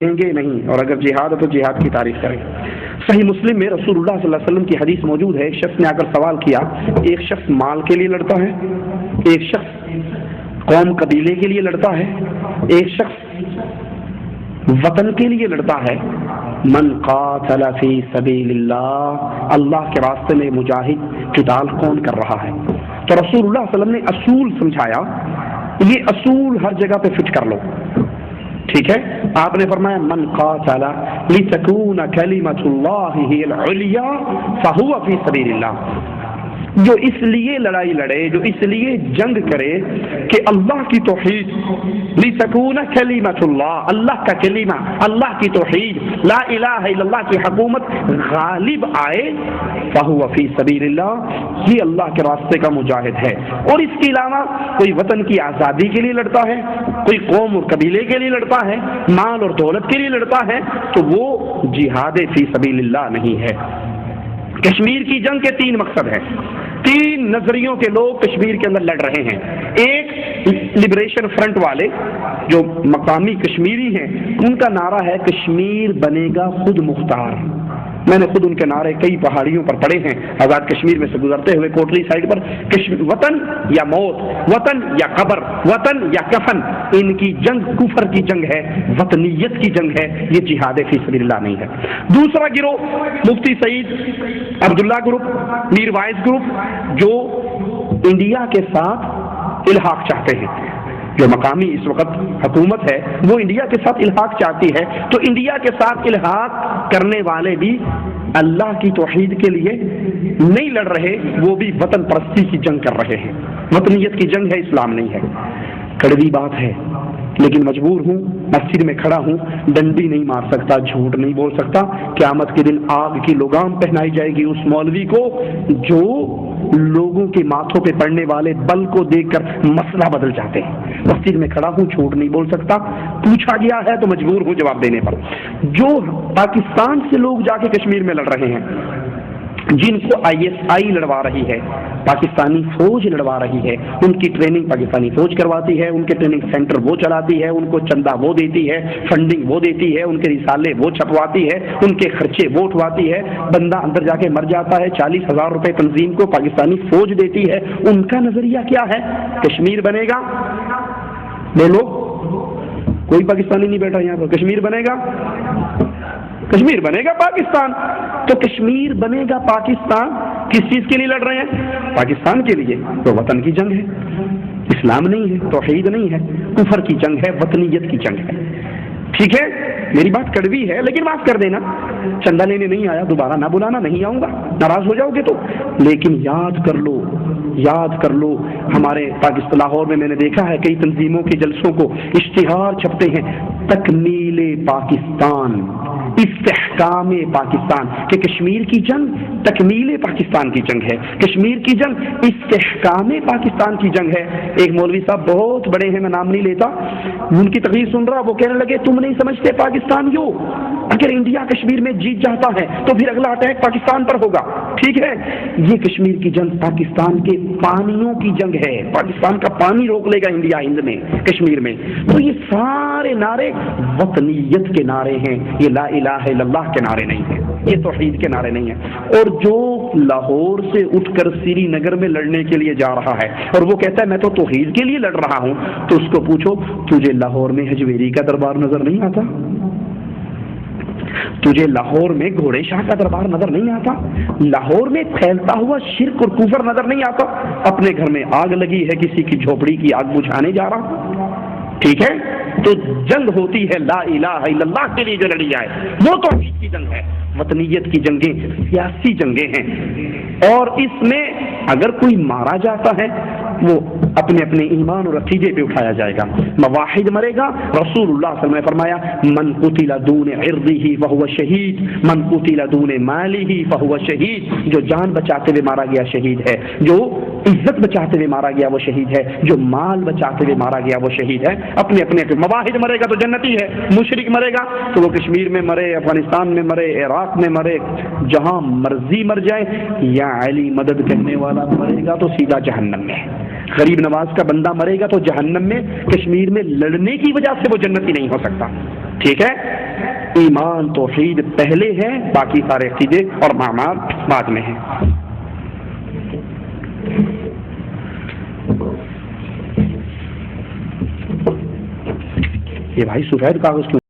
دیں گے نہیں، اور اگر جہاد ہے تو جہاد کی تعریف کریں۔ صحیح مسلم میں رسول اللہ صلی اللہ علیہ وسلم کی حدیث موجود ہے، ایک شخص نے آ کر سوال کیا، ایک شخص مال کے لیے لڑتا ہے، ایک شخص قوم قبیلے کے لیے لڑتا ہے، ایک شخص وطن کے لیے لڑتا ہے۔ من قاتل فی سبیل اللہ، اللہ کے راستے میں مجاہد قتال کون کر رہا ہے؟ تو رسول اللہ صلی اللہ علیہ وسلم نے اصول سمجھایا، یہ اصول ہر جگہ پہ فٹ کر لو، ٹھیک ہے؟ آپ نے فرمایا من قاتل لتکون کلمۃ اللہ ہی العلیٰ فہو فی سبیل اللہ، جو اس لیے لڑائی لڑے، جو اس لیے جنگ کرے کہ اللہ کی توحید، لتکون کلمۃ اللہ، اللہ کا کلمہ، اللہ کی توحید، لا الہ الا اللہ کی حکومت غالب آئے، فہو فی سبیل اللہ، یہ اللہ کے راستے کا مجاہد ہے۔ اور اس کے علاوہ کوئی وطن کی آزادی کے لیے لڑتا ہے، کوئی قوم اور قبیلے کے لیے لڑتا ہے، مال اور دولت کے لیے لڑتا ہے، تو وہ جہاد فی سبیل اللہ نہیں ہے۔ کشمیر کی جنگ کے تین مقصد ہیں، تین نظریوں کے لوگ کشمیر کے اندر لڑ رہے ہیں۔ ایک لبریشن فرنٹ والے جو مقامی کشمیری ہیں، ان کا نعرہ ہے کشمیر بنے گا خود مختار۔ میں نے خود ان کے نعرے کئی پہاڑیوں پر پڑھے ہیں، آزاد کشمیر میں سے گزرتے ہوئے کوٹلی سائڈ پر، وطن یا موت، وطن یا قبر، وطن یا کفن، ان کی جنگ کفر کی جنگ ہے، وطنیت کی جنگ ہے، یہ جہاد فی سبیل اللہ نہیں ہے۔ دوسرا گروہ مفتی سعید عبداللہ گروپ، میر وائز گروپ، جو انڈیا کے ساتھ الحاق چاہتے ہیں، جو مقامی اس وقت حکومت ہے وہ انڈیا کے ساتھ الحاق چاہتی ہے، تو انڈیا کے ساتھ الحاق کرنے والے بھی اللہ کی توحید کے لیے نہیں لڑ رہے، وہ بھی وطن پرستی کی جنگ کر رہے ہیں، وطنیت کی جنگ ہے، اسلام نہیں ہے۔ کڑوی بات ہے لیکن مجبور ہوں، مسجد میں کھڑا ہوں، ڈنڈی نہیں مار سکتا، جھوٹ نہیں بول سکتا، قیامت کے دن آگ کی لگام پہنائی جائے گی اس مولوی کو جو لوگوں کے ماتھوں پہ پڑنے والے بل کو دیکھ کر مسئلہ بدل جاتے ہیں۔ مسجد میں کھڑا ہوں، جھوٹ نہیں بول سکتا، پوچھا گیا ہے تو مجبور ہوں جواب دینے پر۔ جو پاکستان سے لوگ جا کے کشمیر میں لڑ رہے ہیں، جن کو ISI لڑوا رہی ہے، پاکستانی فوج لڑوا رہی ہے، ان کی ٹریننگ پاکستانی فوج کرواتی ہے، ان کے ٹریننگ سینٹر وہ چلاتی ہے، ان کو چندہ وہ دیتی ہے، فنڈنگ وہ دیتی ہے، ان کے رسالے وہ چھپواتی ہے، ان کے خرچے وہ اٹھواتی ہے، بندہ اندر جا کے مر جاتا ہے، 40,000 روپے تنظیم کو پاکستانی فوج دیتی ہے۔ ان کا نظریہ کیا ہے؟ کشمیر بنے گا، لے لو، کوئی پاکستانی نہیں بیٹھا یہاں پر، کشمیر بنے گا، کشمیر بنے گا پاکستان۔ تو کشمیر بنے گا پاکستان کس چیز کے لیے لڑ رہے ہیں؟ پاکستان کے لیے، تو وطن کی جنگ ہے، اسلام نہیں ہے، توحید نہیں ہے، کفر کی جنگ ہے، وطنیت کی جنگ ہے، ٹھیک ہے؟ میری بات کڑوی ہے لیکن معاف کر دینا، چندہ لینے نہیں آیا، دوبارہ نہ بلانا، نہیں آؤں گا، ناراض ہو جاؤ گے تو، لیکن یاد کر لو، یاد کر لو، ہمارے پاکستان لاہور میں نے دیکھا ہے کئی تنظیموں کے جلسوں کو اشتہار چھپتے ہیں، تکمیل پاکستان، استحکام پاکستان، کہ کشمیر کی جنگ تکمیل پاکستان کی جنگ ہے، کشمیر کی جنگ استحکام پاکستان کی جنگ ہے۔ ایک مولوی صاحب بہت بڑے ہیں، میں نام نہیں لیتا، ان کی تقریر سن رہا، وہ کہنے لگے تم نہیں سمجھتے پاکستان یوں، اگر انڈیا کشمیر میں جیت جاتا ہے تو پھر اگلا اٹیک پاکستان پر ہوگا، ٹھیک ہے؟ یہ کشمیر کی جنگ پاکستان کے پانیوں کی جنگ ہے، پاکستان کا پانی روک لے گا انڈیا ہند میں، کشمیر میں۔ تو یہ سارے نعرے وطنیت کے نعرے ہیں، یہ لا الہ الا اللہ کے نعرے نہیں ہیں، یہ توحید کے نعرے نہیں ہیں۔ اور جو لاہور سے اٹھ کر سری نگر میں لڑنے کے لیے جا رہا ہے اور وہ کہتا ہے میں تو توحید کے لیے لڑ رہا ہوں، تو اس کو پوچھو تجھے لاہور میں حجویری کا دربار نظر نہیں آتا؟ تجھے لاہور میں گھوڑے شاہ کا دربار نظر نہیں آتا؟ لاہور میں پھیلتا ہوا شرک اور کفر نظر نہیں آتا؟ اپنے گھر میں آگ لگی ہے، کسی کی جھوپڑی کی آگ بجھانے جا رہا، ٹھیک ہے؟ تو جنگ ہوتی ہے لا الہ الا اللہ کے لیے جو لڑی جائے، وہ توحید کی جنگ ہے۔ وطنیت کی جنگیں سیاسی جنگیں ہیں، اور اس میں اگر کوئی مارا جاتا ہے وہ اپنے اپنے ایمان اور عقیدے پہ اٹھایا جائے گا۔ واحد مرے گا، رسول اللہ صلی اللہ علیہ وسلم نے فرمایا من قتل دون عرضه فهو شہید، من قتل دون ماله فهو شہید، جو جان بچاتے ہوئے مارا گیا شہید ہے، جو عزت بچاتے ہوئے مارا گیا وہ شہید ہے، جو مال بچاتے ہوئے مارا گیا وہ شہید ہے۔ اپنے اپنے مواحد مرے گا تو جنتی ہے، مشرک مرے گا تو وہ کشمیر میں مرے، افغانستان میں مرے، عراق میں مرے، جہاں مرضی مر جائے، یا علی مدد کرنے والا مرے گا تو سیدھا جہنم میں، غریب نواز کا بندہ مرے گا تو جہنم میں، کشمیر میں لڑنے کی وجہ سے وہ جنتی نہیں ہو سکتا، ٹھیک ہے؟ ایمان توحید پہلے ہے، باقی سارے عقیدے اور اعمال بعد میں ہیں۔ یہ بھائی سفید کاغذ کیوں